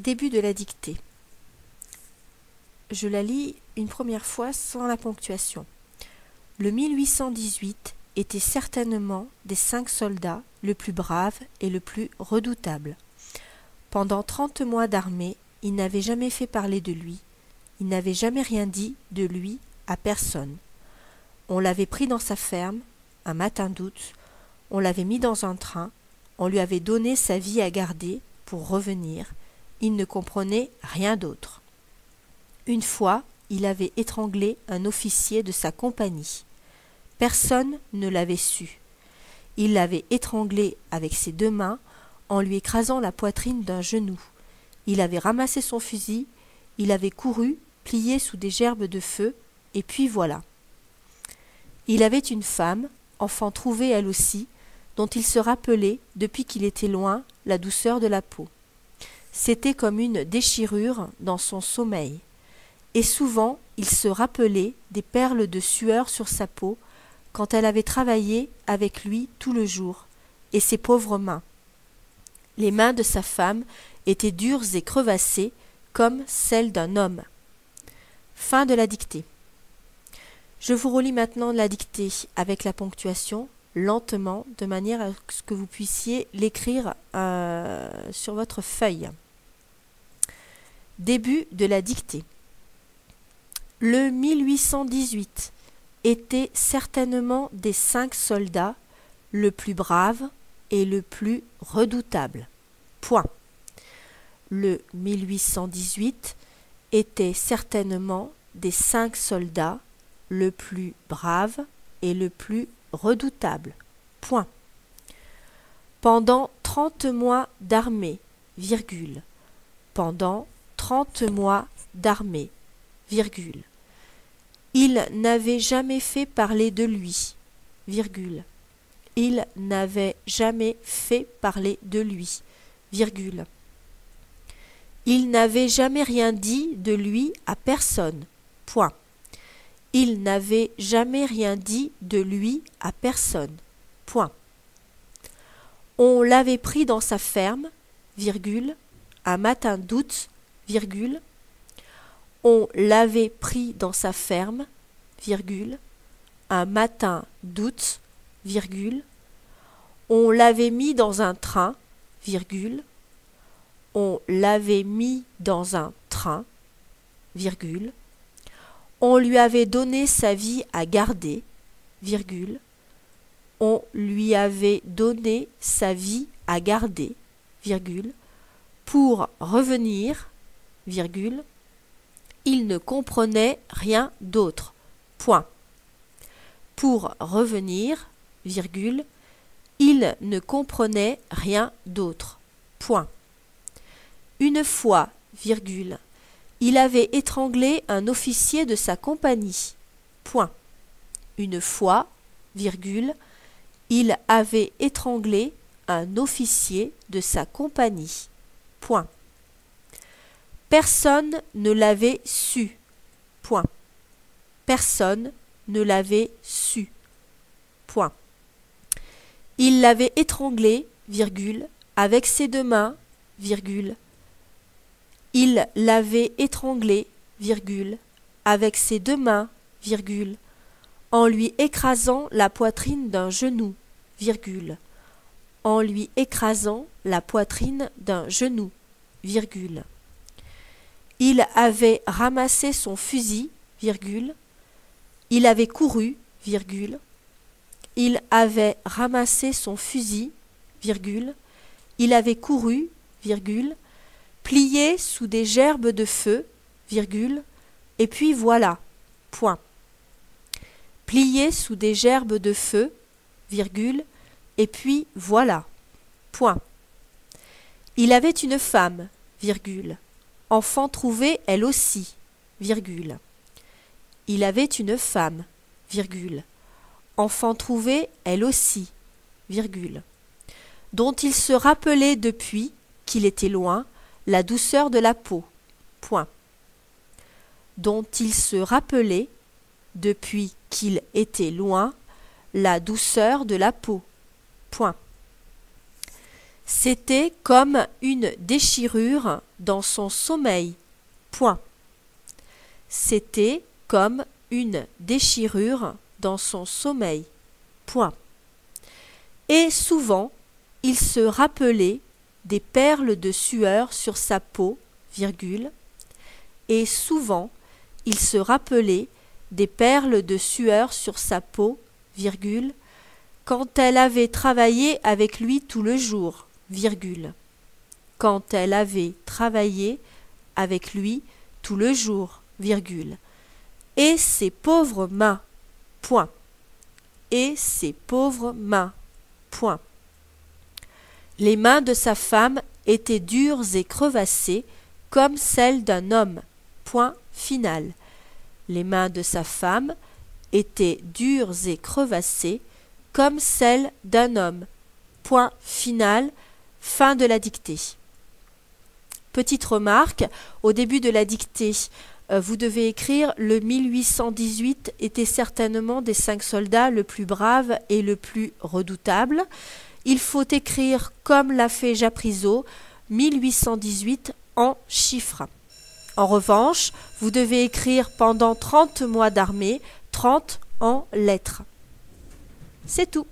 Début de la dictée. Je la lis une première fois sans la ponctuation. Le 1818 était certainement des 5 soldats le plus brave et le plus redoutable. Pendant 30 mois d'armée, il n'avait jamais fait parler de lui, il n'avait jamais rien dit de lui à personne. On l'avait pris dans sa ferme, un matin d'août, on l'avait mis dans un train, on lui avait donné sa vie à garder pour revenir, il ne comprenait rien d'autre. Une fois, il avait étranglé un officier de sa compagnie. Personne ne l'avait su. Il l'avait étranglé avec ses 2 mains en lui écrasant la poitrine d'un genou. Il avait ramassé son fusil, il avait couru, plié sous des gerbes de feu, et puis voilà. Il avait une femme, enfant trouvée elle aussi, dont il se rappelait, depuis qu'il était loin, la douceur de la peau. C'était comme une déchirure dans son sommeil. Et souvent, il se rappelait des perles de sueur sur sa peau quand elle avait travaillé avec lui tout le jour, et ses pauvres mains. Les mains de sa femme étaient dures et crevassées comme celles d'un homme. Fin de la dictée. Je vous relis maintenant la dictée avec la ponctuation, lentement, de manière à ce que vous puissiez l'écrire sur votre feuille. Début de la dictée. Le 1818 était certainement des 5 soldats le plus brave et le plus redoutable. Point. Le 1818 était certainement des 5 soldats le plus brave et le plus redoutable. Point. Pendant 30 mois d'armée, virgule. Pendant 30 mois d'armée, virgule. Il n'avait jamais fait parler de lui, virgule. Il n'avait jamais fait parler de lui, virgule. Il n'avait jamais rien dit de lui à personne, point. Il n'avait jamais rien dit de lui à personne, point. On l'avait pris dans sa ferme, virgule, un matin d'août, virgule. On l'avait pris dans sa ferme, virgule, un matin d'août, virgule. On l'avait mis dans un train, virgule. On l'avait mis dans un train, virgule. On lui avait donné sa vie à garder, virgule. On lui avait donné sa vie à garder, virgule, pour revenir, virgule. Il ne comprenait rien d'autre. Point. Pour revenir, virgule, il ne comprenait rien d'autre. Point. Une fois, virgule, il avait étranglé un officier de sa compagnie. Point. Une fois, virgule, il avait étranglé un officier de sa compagnie. Point. Personne ne l'avait su. Point. Personne ne l'avait su. Point. Il l'avait étranglé, virgule, avec ses 2 mains, virgule. Il l'avait étranglé, virgule, avec ses 2 mains, virgule, en lui écrasant la poitrine d'un genou, virgule, en lui écrasant la poitrine d'un genou, virgule. Il avait ramassé son fusil, virgule. Il avait couru, virgule. Il avait ramassé son fusil, virgule. Il avait couru, virgule, plié sous des gerbes de feu, virgule, et puis voilà, point. Plié sous des gerbes de feu, virgule, et puis voilà, point. Il avait une femme, virgule. Enfant trouvée elle aussi, virgule. Il avait une femme, virgule. Enfant trouvée elle aussi, virgule. Dont il se rappelait depuis qu'il était loin la douceur de la peau, point. Dont il se rappelait depuis qu'il était loin la douceur de la peau, point. C'était comme une déchirure dans son sommeil. Point. C'était comme une déchirure dans son sommeil. Point. Et souvent, il se rappelait des perles de sueur sur sa peau, virgule, et souvent, il se rappelait des perles de sueur sur sa peau, virgule, quand elle avait travaillé avec lui tout le jour, virgule, quand elle avait travaillé avec lui tout le jour, virgule, et ses pauvres mains, point, et ses pauvres mains, point. Les mains de sa femme étaient dures et crevassées comme celles d'un homme, point final. Les mains de sa femme étaient dures et crevassées comme celles d'un homme, point final. Fin de la dictée. Petite remarque, au début de la dictée, vous devez écrire le 1818 était certainement des 5 soldats le plus brave et le plus redoutable. Il faut écrire comme l'a fait Japrisot, 1818 en chiffres. En revanche, vous devez écrire pendant 30 mois d'armée, 30 en lettres. C'est tout.